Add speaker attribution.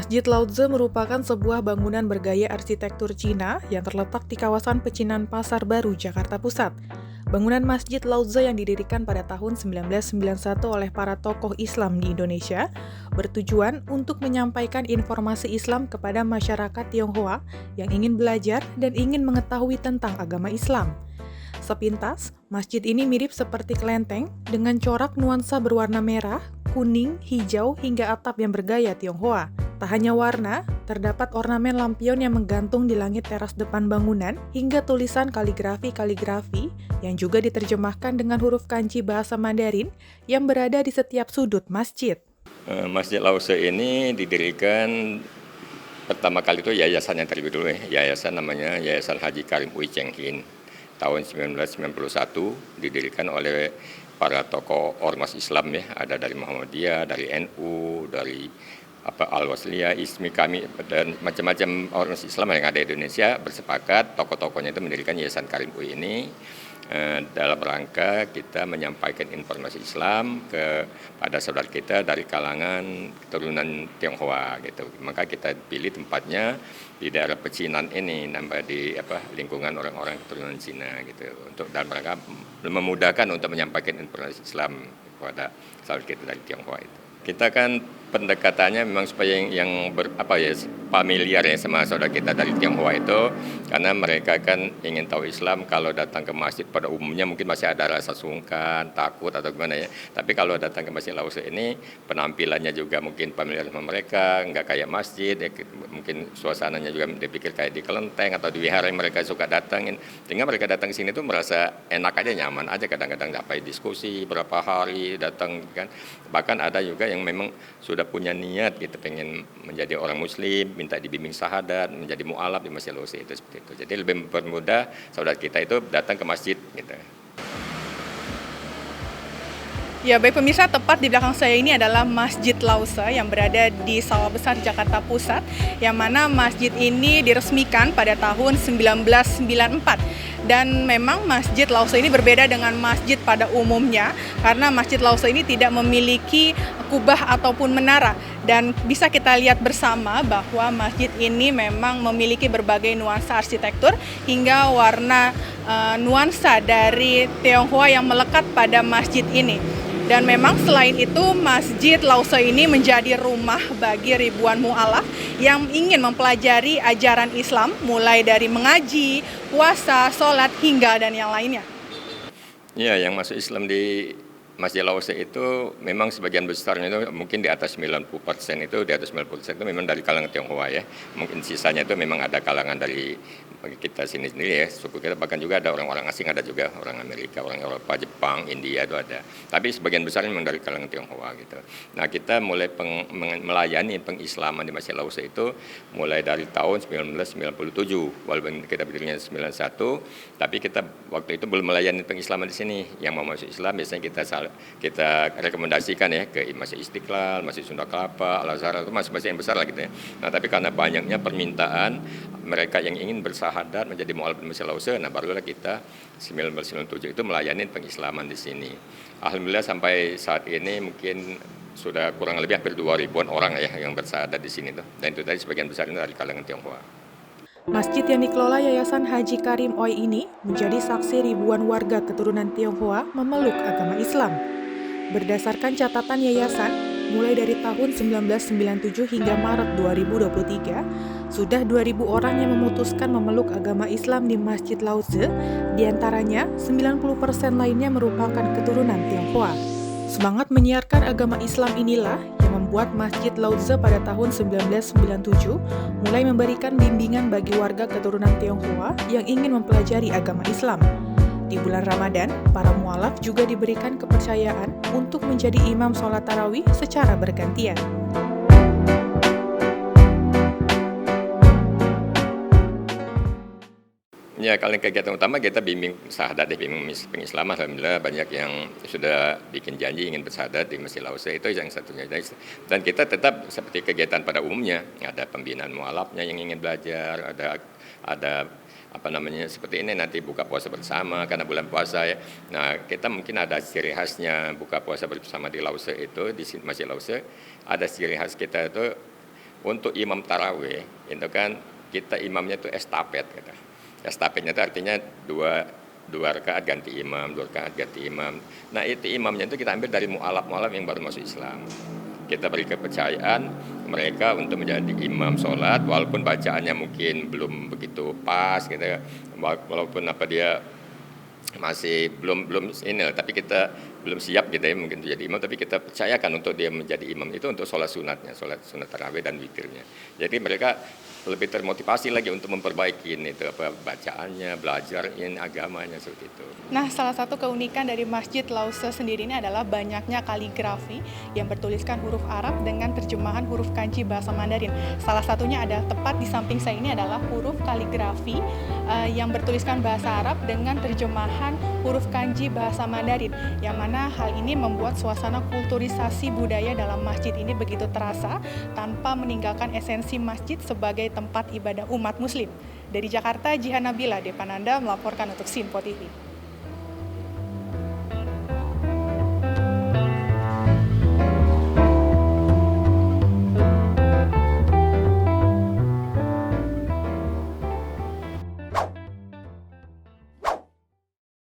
Speaker 1: Masjid Lao-Tze merupakan sebuah bangunan bergaya arsitektur Cina yang terletak di kawasan Pecinan Pasar Baru, Jakarta Pusat. Bangunan Masjid Lao-Tze yang didirikan pada tahun 1991 oleh para tokoh Islam di Indonesia bertujuan untuk menyampaikan informasi Islam kepada masyarakat Tionghoa yang ingin belajar dan ingin mengetahui tentang agama Islam. Sepintas, masjid ini mirip seperti kelenteng dengan corak nuansa berwarna merah, kuning, hijau, hingga atap yang bergaya Tionghoa. Tak hanya warna, terdapat ornamen lampion yang menggantung di langit teras depan bangunan hingga tulisan kaligrafi-kaligrafi yang juga diterjemahkan dengan huruf kanji bahasa Mandarin yang berada di setiap sudut masjid.
Speaker 2: Masjid Lao-Tze ini didirikan pertama kali itu yayasan yang terlebih dulu yayasan namanya Yayasan Haji Karim Ui Cheng Hin. Tahun 1991 didirikan oleh para tokoh ormas Islam ada dari Muhammadiyah, dari NU, dari Al-Wasliyah, ISMI, kami dan macam-macam ormas Islam yang ada di Indonesia bersepakat tokoh-tokohnya itu mendirikan Yayasan Karim Ui ini dalam rangka kita menyampaikan informasi Islam kepada saudara kita dari kalangan keturunan Tionghoa gitu. Maka kita pilih tempatnya di daerah Pecinan ini, nambah di lingkungan orang-orang keturunan Cina gitu, untuk dalam rangka memudahkan untuk menyampaikan informasi Islam kepada saudara kita dari Tionghoa itu. Kita kan pendekatannya memang supaya yang familiar sama saudara kita dari Tionghoa itu, karena mereka kan ingin tahu Islam. Kalau datang ke masjid pada umumnya mungkin masih ada rasa sungkan, takut atau gimana ya. Tapi kalau datang ke Masjid Lao-Tze ini penampilannya juga mungkin familiar sama mereka, nggak kayak masjid ya, mungkin suasananya juga dipikir kayak di kelenteng atau di wihara yang mereka suka datangin. Sehingga mereka datang ke sini tuh merasa enak aja, nyaman aja, kadang-kadang sampai diskusi berapa hari datang kan. Bahkan ada juga yang memang sudah punya niat gitu pengen menjadi orang muslim, minta dibimbing syahadat, menjadi mu'alaf di Masjid Lao-Tze itu seperti itu. Jadi lebih mempermudah saudara kita itu datang ke masjid gitu.
Speaker 3: Ya, baik pemirsa, tepat di belakang saya ini adalah Masjid Lao-Tze yang berada di Sawah Besar, Jakarta Pusat, yang mana masjid ini diresmikan pada tahun 1994. Dan memang Masjid Lao-Tze ini berbeda dengan masjid pada umumnya, karena Masjid Lao-Tze ini tidak memiliki kubah ataupun menara. Dan bisa kita lihat bersama bahwa masjid ini memang memiliki berbagai nuansa arsitektur hingga warna nuansa dari Tionghoa yang melekat pada masjid ini. Dan memang selain itu Masjid Lao-Tze ini menjadi rumah bagi ribuan mu'alaf yang ingin mempelajari ajaran Islam mulai dari mengaji, puasa, sholat, hingga dan yang lainnya.
Speaker 2: Ya, yang masuk Islam di Masjid Lao-Tze itu memang sebagian besarnya itu mungkin di atas 90% itu, di atas 90% itu memang dari kalangan Tionghoa ya. Mungkin sisanya itu memang ada kalangan dari kita sini sendiri ya, suku kita, bahkan juga ada orang-orang asing, ada juga orang Amerika, orang Eropa, Jepang, India itu ada. Tapi sebagian besar memang dari kalangan Tionghoa gitu. Nah, kita mulai melayani pengislaman di Masjid Lao-Tze itu mulai dari tahun 1997, walaupun kita berdirinya 91, tapi kita waktu itu belum melayani pengislaman di sini. Yang mau masuk Islam biasanya kita rekomendasikan ya ke Masjid Istiqlal, Masjid Sunda Kelapa, Al-Azhar, itu masjid-masjid yang besar lah gitu ya. Nah, tapi karena banyaknya permintaan mereka yang ingin bersahadat menjadi mu'alaf di Masjid Lao-Tze, nah barulah kita 1997 itu melayani pengislaman di sini. Alhamdulillah sampai saat ini mungkin sudah kurang lebih hampir 2.000-an orang ya yang bersahadat di sini tuh. Dan itu tadi sebagian besar dari kalangan Tionghoa.
Speaker 1: Masjid yang dikelola Yayasan Haji Karim Ui ini menjadi saksi ribuan warga keturunan Tionghoa memeluk agama Islam. Berdasarkan catatan yayasan, mulai dari tahun 1997 hingga Maret 2023, sudah 2.000 orang yang memutuskan memeluk agama Islam di Masjid Lao-Tze, diantaranya 90% lainnya merupakan keturunan Tionghoa. Semangat menyiarkan agama Islam inilah yang membuat Masjid Lao-Tzu pada tahun 1997 mulai memberikan bimbingan bagi warga keturunan Tionghoa yang ingin mempelajari agama Islam. Di bulan Ramadan, para mualaf juga diberikan kepercayaan untuk menjadi imam sholat tarawih secara bergantian.
Speaker 2: Ya, kalau kegiatan utama kita bimbing syahadat, bimbing pengislaman. Alhamdulillah banyak yang sudah bikin janji ingin bersyahadat di Masjid Lao-Tzu, itu yang satunya. Dan kita tetap seperti kegiatan pada umumnya, ada pembinaan mualafnya yang ingin belajar, ada seperti ini nanti buka puasa bersama karena bulan puasa ya. Nah, kita mungkin ada ciri khasnya buka puasa bersama di Lao-Tzu itu, di Masjid Lao-Tzu ada ciri khas kita itu untuk imam tarawih, itu kan kita imamnya itu estafet gitu. Estafetnya itu artinya dua rakaat ganti imam, 2 rakaat ganti imam. Nah, itu imamnya itu kita ambil dari mualaf yang baru masuk Islam. Kita beri kepercayaan mereka untuk menjadi imam sholat, walaupun bacaannya mungkin belum begitu pas gitu ya. Walaupun dia masih belum ini, tapi kita belum siap gitu ya mungkin menjadi imam, tapi kita percayakan untuk dia menjadi imam itu untuk sholat sunat tarawih dan witirnya. Jadi mereka lebih termotivasi lagi untuk memperbaiki bacaannya, belajarin agamanya seperti itu.
Speaker 3: Nah, salah satu keunikan dari Masjid Lao-Tzu sendiri ini adalah banyaknya kaligrafi yang bertuliskan huruf Arab dengan terjemahan huruf kanji bahasa Mandarin. Salah satunya ada tepat di samping saya ini adalah huruf kaligrafi yang bertuliskan bahasa Arab dengan terjemahan huruf kanji bahasa Mandarin, yang mana hal ini membuat suasana kulturisasi budaya dalam masjid ini begitu terasa tanpa meninggalkan esensi masjid sebagai tempat ibadah umat muslim. Dari Jakarta, Jihan Nabila Depananda melaporkan untuk Sinpo TV.